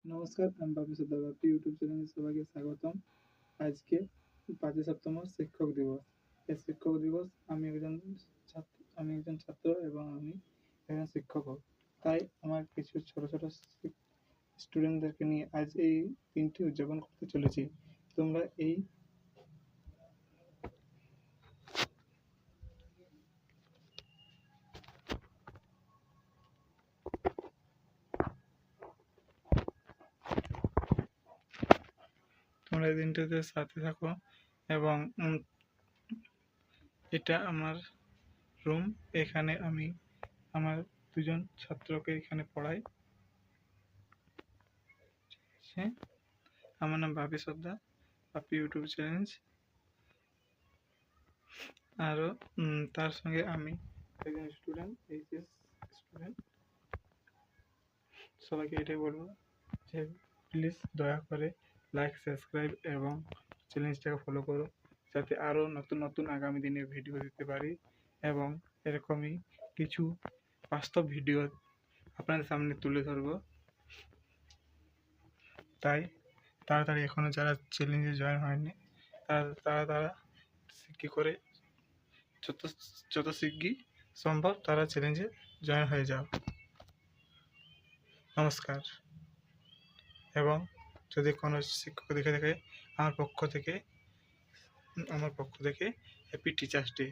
নমস্কার, আমি বাপি সর্দার। বাপি ইউটিউব চ্যানেলে সবাইকে স্বাগতম। আজকে 5ই সেপ্টেম্বর শিক্ষক দিবস। এই শিক্ষক দিবস আমি একজন ছাত্র এবং আমি একজন শিক্ষকও। তাই আমার কিছু ছোট ছোট স্টুডেন্টদেরকে নিয়ে আজ এই দিনটি উদযাপন করতে চলেছি। তোমরা এই দিনটিতে সাথে থাকো এবং এটা আমার রুম। এখানে আমি আমার দুজন ছাত্রকে এখানে পড়াই। আমার নাম বাপি সর্দার, বাপি ইউটিউব চ্যানেল। আরও তার সঙ্গে আমি একজন স্টুডেন্ট, এইচএস স্টুডেন্ট। সবাইকে এটাই বলবো যে প্লিজ দয়া করে লাইক, সাবস্ক্রাইব এবং চ্যানেলটাকে ফলো করো, যাতে আরও নতুন নতুন আগামী দিনে ভিডিও দিতে পারি এবং এরকমই কিছু বাস্তব ভিডিও আপনাদের সামনে তুলে ধরবো। তাই তাড়াতাড়ি এখনও যারা চ্যালেঞ্জে জয়েন হয়নি তারা কী করে যত শিগগির সম্ভব তারা চ্যালেঞ্জে জয়েন হয়ে যাও। নমস্কার। এবং যদি কোনো শিক্ষক দেখে থাকে আমার পক্ষ থেকে হ্যাপি টিচার্স ডে।